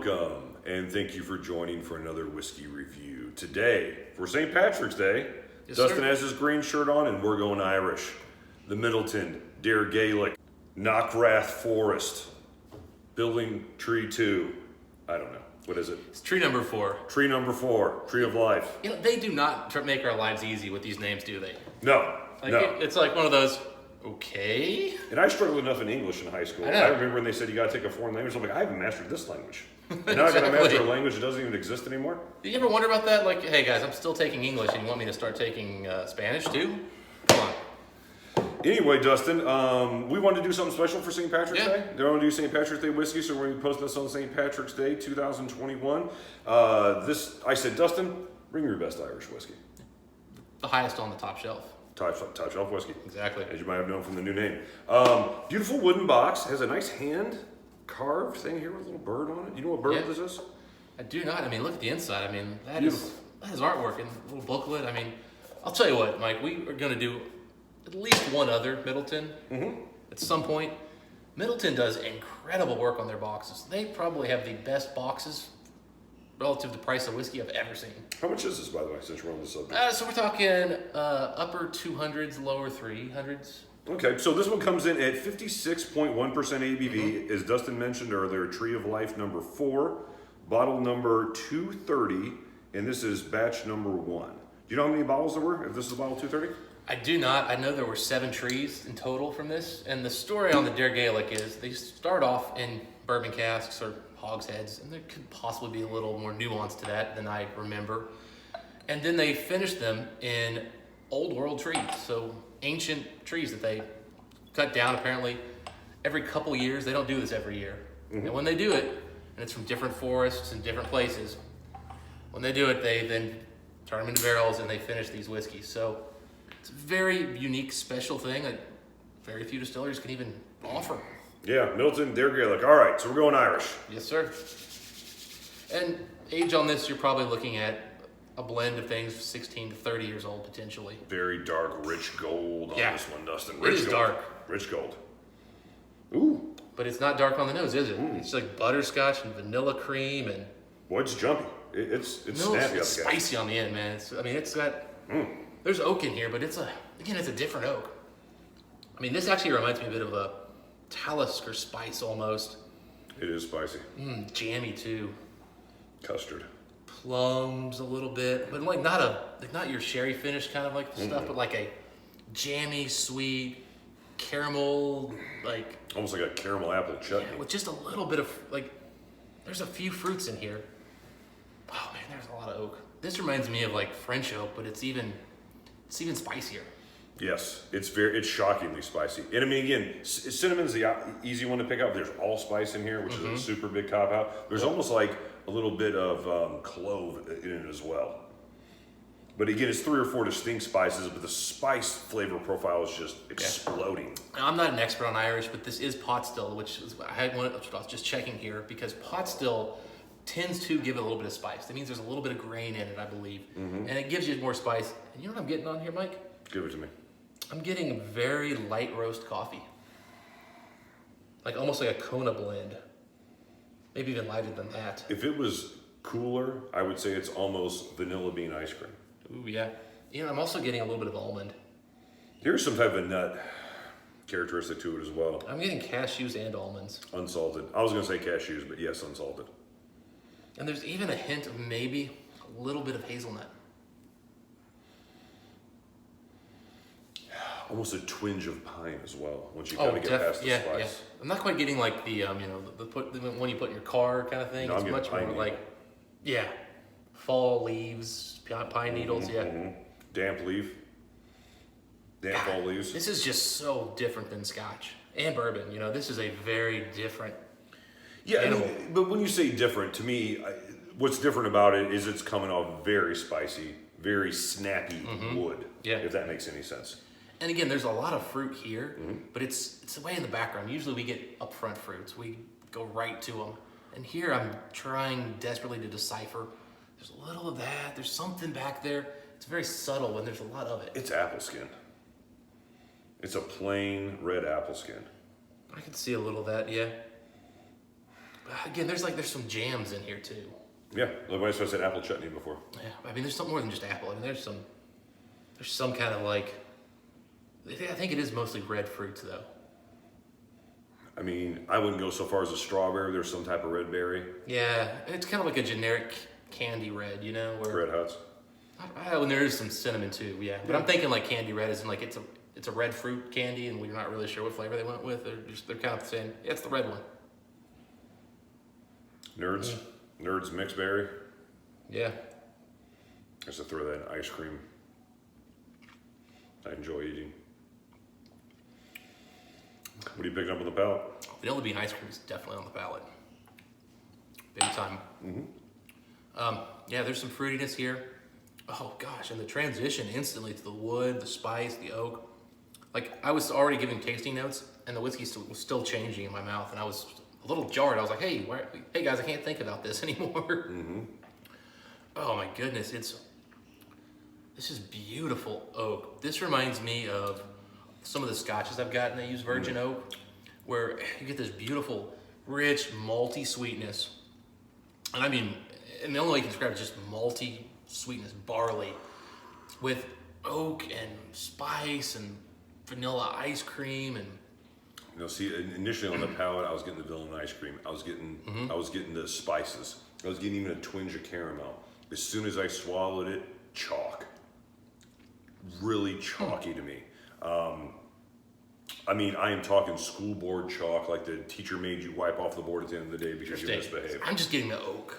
Welcome, and thank you for joining for another whiskey review. Today, for St. Patrick's Day, Yes, Dustin sir. has his green shirt on, and we're going Irish. The Midleton, Dair, Ghaelach, Knockrath Forest, Building Tree 2. I don't know. What is it? It's tree number 4. Tree number 4, Tree of Life. You know, they do not make our lives easy with these names, do they? No, Like, no. It's like one of those, okay. And I struggled enough in English in high school. I know. I remember when they said you got to take a foreign language. I'm like, I haven't mastered this language. And now I got to Exactly. master a language that doesn't even exist anymore. Do you ever wonder about that? Like, hey guys, I'm still taking English and you want me to start taking Spanish too? Come on. Anyway, Dustin, we wanted to do something special for St. Patrick's Yeah. Day. They want to do St. Patrick's Day whiskey, so we're going to post this on St. Patrick's Day 2021. I said, Dustin, bring your best Irish whiskey. The highest on the top shelf. Top shelf whiskey. Exactly. As you might have known from the new name. Beautiful wooden box. Has a nice hand carved thing here with a little bird on it. You know what bird Yeah. this is? I do not. I mean, look at the inside. I mean, that Beautiful. is artwork and a little booklet. I mean, I'll tell you what, Mike, we are going to do at least one other Midleton at some point. Midleton does incredible work on their boxes. They probably have the best boxes relative to the price of whiskey I've ever seen. How much is this, by the way, since we're on the subject? So we're talking upper 200s, lower 300s. Okay, so this one comes in at 56.1% ABV, as Dustin mentioned earlier, Tree of Life number 4, bottle number 230, and this is batch number 1. Do you know how many bottles there were, if this is bottle 230? I do not. I know there were 7 trees in total from this. And the story on the Dair Ghaelach is they start off in bourbon casks or hogsheads, and there could possibly be a little more nuance to that than I remember. And then they finish them in old world trees, so ancient trees that they cut down apparently every couple years. They don't do this every year. And when they do it, and it's from different forests and different places, when they do it, they then turn them into barrels and they finish these whiskeys. So it's a very unique, special thing that very few distilleries can even offer. Yeah, Midleton, Dair, Ghaelach. All right, so we're going Irish. Yes, sir. And age on this, you're probably looking at a blend of things 16 to 30 years old, potentially. Very dark, rich gold on Yeah. this one, Dustin. It Rich is gold. dark. Rich gold. Ooh, But it's not dark on the nose, is it? It's like butterscotch and vanilla cream and boy, it's jumpy. It's no, snappy. it's up the spicy on the end, man. It's got, there's oak in here, but it's a different oak. I mean, this actually reminds me a bit of a Talisker or spice almost. It is spicy. Jammy too. Custard. Plums a little bit, but like not your sherry finish kind of like stuff, but like a jammy, sweet caramel, like Almost like a caramel apple chutney. with just a little bit of like. There's a few fruits in here. Oh man, there's a lot of oak. This reminds me of like French oak, but it's even spicier. Yes, it's shockingly spicy. And I mean, again, cinnamon's the easy one to pick up. There's allspice in here, which is a super big cop out. There's almost like a little bit of clove in it as well. But again, it's 3 or 4 distinct spices, but the spice flavor profile is just exploding. Now, I'm not an expert on Irish, but this is pot still, which is I was just checking here because pot still tends to give it a little bit of spice. That means there's a little bit of grain in it, I believe, and it gives you more spice. And you know what I'm getting on here, Mike? Give it to me. I'm getting very light roast coffee. Like almost like a Kona blend. Maybe even lighter than that. If it was cooler, I would say it's almost vanilla bean ice cream. Ooh, yeah. You know, I'm also getting a little bit of almond. There's some type of nut characteristic to it as well. I'm getting cashews and almonds. Unsalted. I was going to say cashews, but yes, unsalted. And there's even a hint of maybe a little bit of hazelnut. Almost a twinge of pine as well, once you kind of get past the yeah. spice. I'm not quite getting like the the one you put in your car kind of thing. No, It's I'm getting much pine more like, needle. fall leaves, pine needles. Damp leaf. Damp fall leaves. This is just so different than Scotch and bourbon. You know, this is a very different. Yeah, I animal. mean, but when you say different, to me, what's different about it is it's coming off very spicy, very snappy wood. Yeah. If that makes any sense. And again, there's a lot of fruit here, but it's way in the background. Usually we get upfront fruits. We go right to them. And here I'm trying desperately to decipher. There's a little of that. There's something back there. It's very subtle and there's a lot of it. It's apple skin. It's a plain red apple skin. I can see a little of that, yeah. again, there's some jams in here too. Yeah, like I said apple chutney before. Yeah, I mean, there's something more than just apple. I mean, there's some kind of like, I think it is mostly red fruits though. I mean, I wouldn't go so far as a strawberry. There's some type of red berry. Yeah, it's kind of like a generic candy red, you know? Where, Red Hots. and there is some cinnamon too, yeah. But I'm thinking like candy red is in like it's a red fruit candy, and we're not really sure what flavor they went with. They're kind of saying it's the red one. Nerds mixed berry. Yeah. I used to throw that in ice cream. I enjoy eating. What are you picking up on the palate? Vanilla bean ice cream is definitely on the palate. Big time. Yeah, there's some fruitiness here. Oh gosh, and the transition instantly to the wood, the spice, the oak. Like I was already giving tasting notes, and the whiskey was still changing in my mouth, and I was a little jarred. I was like, hey guys, I can't think about this anymore. Oh my goodness, this is beautiful oak. This reminds me of some of the scotches I've gotten that use virgin oak, where you get this beautiful, rich, malty sweetness. And I mean, and the only way you can describe it is just malty sweetness, barley, with oak and spice and vanilla ice cream and. You know, see, initially on the palate, I was getting the vanilla ice cream. I was getting the spices. I was getting even a twinge of caramel. As soon as I swallowed it, chalk. Really chalky to me. I mean, I am talking school board chalk, like the teacher made you wipe off the board at the end of the day because you misbehaved. I'm just getting the oak.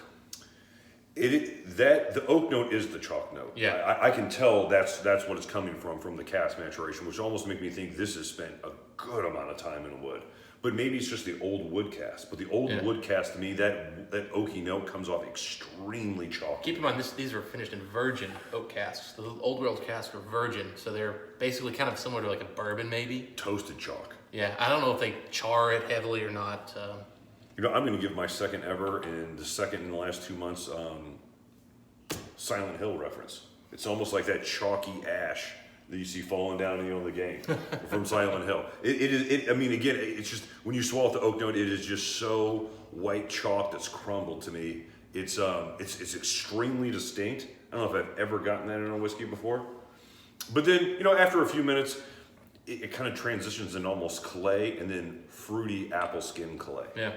The oak note is the chalk note. Yeah, I can tell that's what it's coming from the cask maturation, which almost make me think this has spent a good amount of time in wood. But maybe it's just the old wood cask. But the old wood cask, to me, that oaky note comes off extremely chalky. Keep in mind, these are finished in virgin oak casks. The old world casks are virgin, so they're basically kind of similar to like a bourbon, maybe. Toasted chalk. Yeah, I don't know if they char it heavily or not. You know, I'm going to give my second ever and the second in the last 2 months Silent Hill reference. It's almost like that chalky ash that you see falling down in the game from Silent Hill. I mean, again, it's just when you swallow the oak note, it is just so white chalk that's crumbled to me. It's extremely distinct. I don't know if I've ever gotten that in a whiskey before. But then, after a few minutes, it kind of transitions into almost clay and then fruity apple skin clay. Yeah.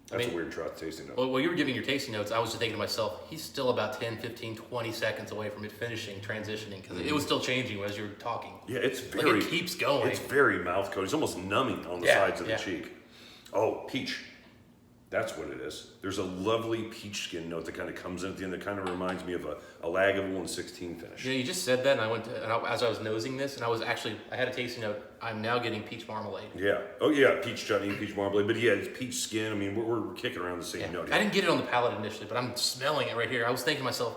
That's a weird tasting note. Well, while you were giving your tasting notes, I was just thinking to myself, he's still about 10, 15, 20 seconds away from it finishing, transitioning, because it was still changing as you were talking. Yeah, it keeps going. It's very mouth coated. It's almost numbing on the sides of the cheek. Oh, peach. That's what it is. There's a lovely peach skin note that kind of comes in at the end that kind of reminds me of a Lagavulin 16 finish. Yeah, you just said that, and as I was nosing this, and I had a tasting note. I'm now getting peach marmalade. Yeah. Oh, yeah, peach chutney, peach marmalade. But yeah, it's peach skin. I mean, we're kicking around the same note here. I didn't get it on the palate initially, but I'm smelling it right here. I was thinking to myself,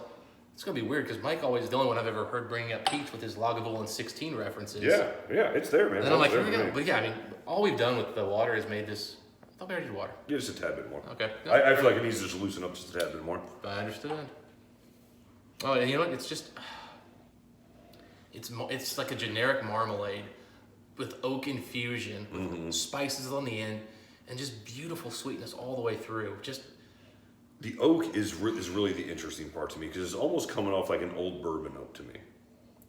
it's going to be weird because Mike always is the only one I've ever heard bringing up peach with his Lagavulin 16 references. Yeah, it's there, man. And then I'm like, here we go. But yeah, I mean, all we've done with the water is made this. I thought we already did water. Yeah, just a tad bit more. Okay. No, I feel like it needs to just loosen up just a tad bit more. I understood. Oh, and you know what? It's just, it's like a generic marmalade with oak infusion, with spices on the end, and just beautiful sweetness all the way through. Just the oak is really the interesting part to me because it's almost coming off like an old bourbon oak to me.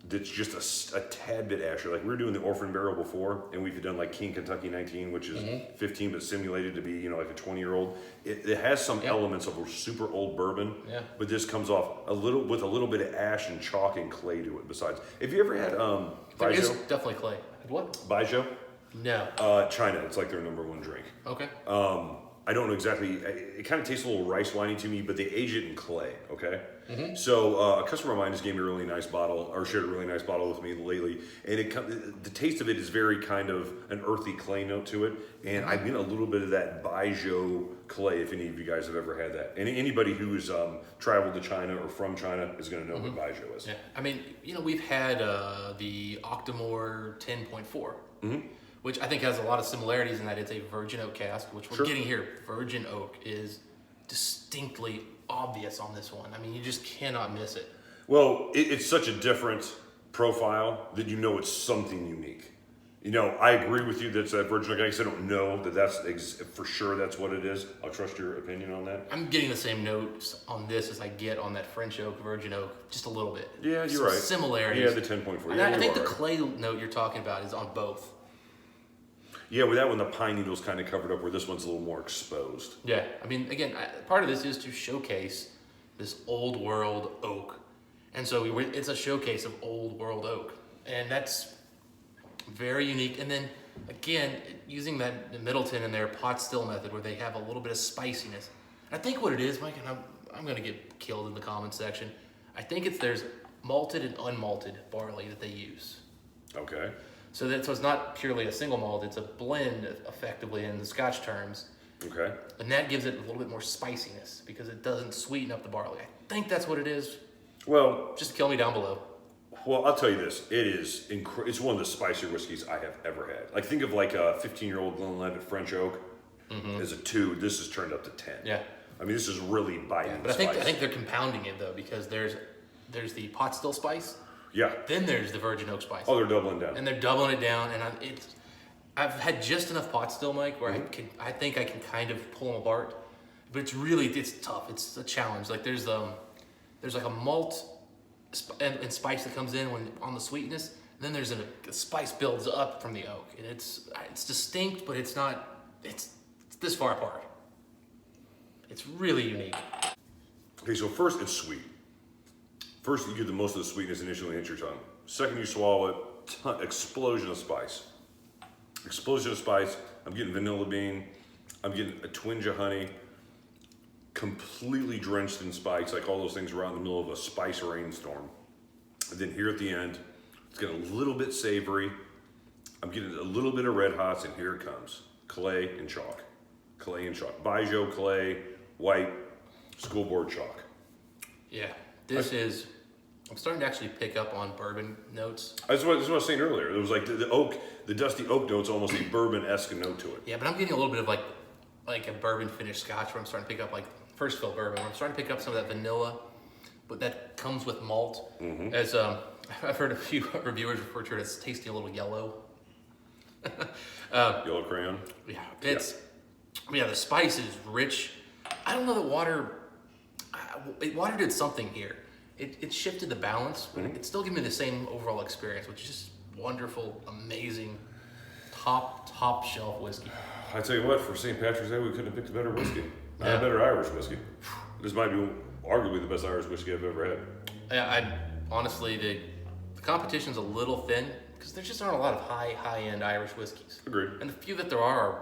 That's just a tad bit ashier. Like we were doing the Orphan Barrel before, and we've done like King Kentucky 19, which is 15 but simulated to be like a 20-year-old. It has some elements of a super old bourbon, but this comes off with a little bit of ash and chalk and clay to it. Besides, have you ever had there is definitely clay. What? Baijiu? No. China. It's like their #1 drink. Okay. I don't know exactly. It kind of tastes a little rice winey to me, but they age it in clay. Okay. So a customer of mine just gave me a really nice bottle, or shared a really nice bottle with me lately, and the taste of it is very kind of an earthy clay note to it, and I get a little bit of that Baijiu clay. If any of you guys have ever had that, and anybody who's traveled to China or from China is going to know what Baijiu is. Yeah. I mean, we've had the Octomore 10.4. Which I think has a lot of similarities in that it's a virgin oak cask, which we're getting here. Virgin oak is distinctly obvious on this one. I mean, you just cannot miss it. Well, it's such a different profile that it's something unique. I agree with you. That's that virgin oak. I guess I don't know that that's for sure. That's what it is. I'll trust your opinion on that. I'm getting the same notes on this as I get on that French oak, virgin oak, just a little bit. Yeah, you're Some right. Similarities. Yeah, the 10.4. Yeah, I think the clay note you're talking about is on both. Yeah, with that one, the pine needle's kind of covered up, where this one's a little more exposed. Yeah, I mean, again, part of this is to showcase this old world oak, and so it's a showcase of old world oak, and that's very unique. And then again, using that Midleton and their pot still method, where they have a little bit of spiciness. I think what it is, Mike, and I'm going to get killed in the comments section. I think there's malted and unmalted barley that they use. Okay. So it's not purely a single malt; it's a blend, effectively, in the Scotch terms. Okay. And that gives it a little bit more spiciness because it doesn't sweeten up the barley. I think that's what it is. Well, Just kill me down below. Well, I'll tell you this. It is it's one of the spicier whiskeys I have ever had. Like, think of like a 15-year-old Glenlivet French Oak as a 2. This has turned up to 10. Yeah. I mean, this is really biting. But I spice. think they're compounding it though, because there's the pot still spice, Yeah. then there's the virgin oak spice, Oh, they're doubling down. and they're doubling it down. And I've had just enough pot still, Mike, where I think I can kind of pull them apart. But it's tough. It's a challenge. Like there's like a malt and spice that comes in when on the sweetness. And then there's a spice builds up from the oak, and it's distinct, but it's not. It's this far apart. It's really unique. Okay, so first it's sweet. First you get the most of the sweetness initially hit your tongue. Second you swallow it, explosion of spice. Explosion of spice. I'm getting vanilla bean. I'm getting a twinge of honey. Completely drenched in spice, like all those things around in the middle of a spice rainstorm. And then here at the end, it's getting a little bit savory. I'm getting a little bit of red hots, and here it comes. Clay and chalk. Clay and chalk. Bijou clay, white, school board chalk. Yeah, I'm starting to actually pick up on bourbon notes. That's what I was saying earlier. It was like the oak, the dusty oak note's almost a bourbon-esque note to it. Yeah, but I'm getting a little bit of like a bourbon finished Scotch, where I'm starting to pick up like first fill bourbon. Where I'm starting to pick up some of that vanilla, but that comes with malt. As I've heard a few reviewers refer to it as tasting a little yellow. Yellow crayon. Yeah, the spice is rich. I don't know that water did something here. It shifted the balance, but it still gave me the same overall experience, which is just wonderful, amazing, top shelf whiskey. I tell you what, for St. Patrick's Day, we couldn't have picked a better whiskey. Not a better Irish whiskey. This might be arguably the best Irish whiskey I've ever had. Yeah, honestly, the competition's a little thin because there just aren't a lot of high-end Irish whiskeys. Agreed. And the few that there are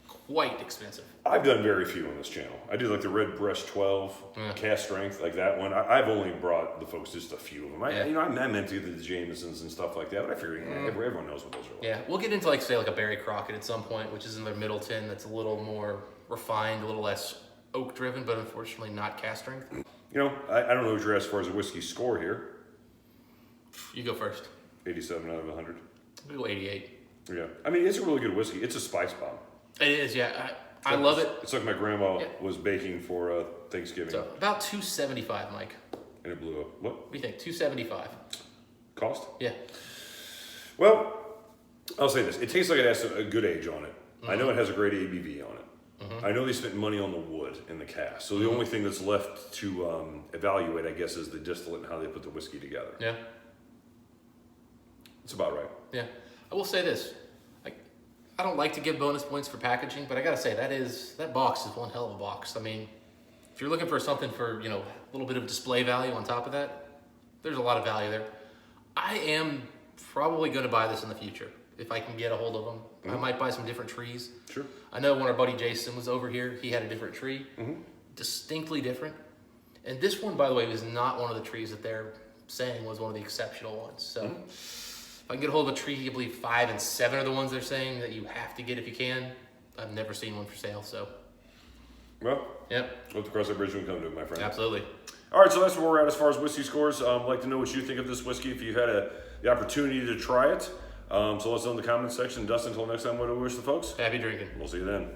quite expensive. I've done very few on this channel. I did like the Red Breast 12, cast strength, like that one. I've only brought the folks just a few of them. I meant to get the Jamesons and stuff like that, but I figured everyone knows what those are like. Yeah, we'll get into like a Barry Crockett at some point, which is in their Midleton. That's a little more refined, a little less oak driven, but unfortunately not cast strength. I don't know what you're as far as a whiskey score here. You go first. 87 out of 100. We'll go 88. Yeah. I mean, it's a really good whiskey. It's a spice bomb. It is, yeah. I love it. It's like my grandma was baking for Thanksgiving. So about $275, Mike. And it blew up. What? What do you think? $275. Cost? Yeah. Well, I'll say this. It tastes like it has a good age on it. I know it has a great ABV on it. I know they spent money on the wood in the cask. So the only thing that's left to evaluate, I guess, is the distillate and how they put the whiskey together. Yeah. It's about right. Yeah. I will say this. I don't like to give bonus points for packaging, but I gotta say that box is one hell of a box. I mean, if you're looking for something for, a little bit of display value on top of that, there's a lot of value there. I am probably gonna buy this in the future if I can get a hold of them. I might buy some different trees. Sure. I know when our buddy Jason was over here, he had a different tree, distinctly different. And this one, by the way, was not one of the trees that they're saying was one of the exceptional ones. So if I can get a hold of a tree, I believe 5 and 7 are the ones they're saying that you have to get if you can. I've never seen one for sale, so. Well, Yep, we'll have to cross that bridge when we come to it, my friend. absolutely. All right, so that's where we're at as far as whiskey scores. I'd like to know what you think of this whiskey if you had the opportunity to try it. So let us know in the comments section. Dustin, until next time, what do we wish the folks? Happy drinking. We'll see you then.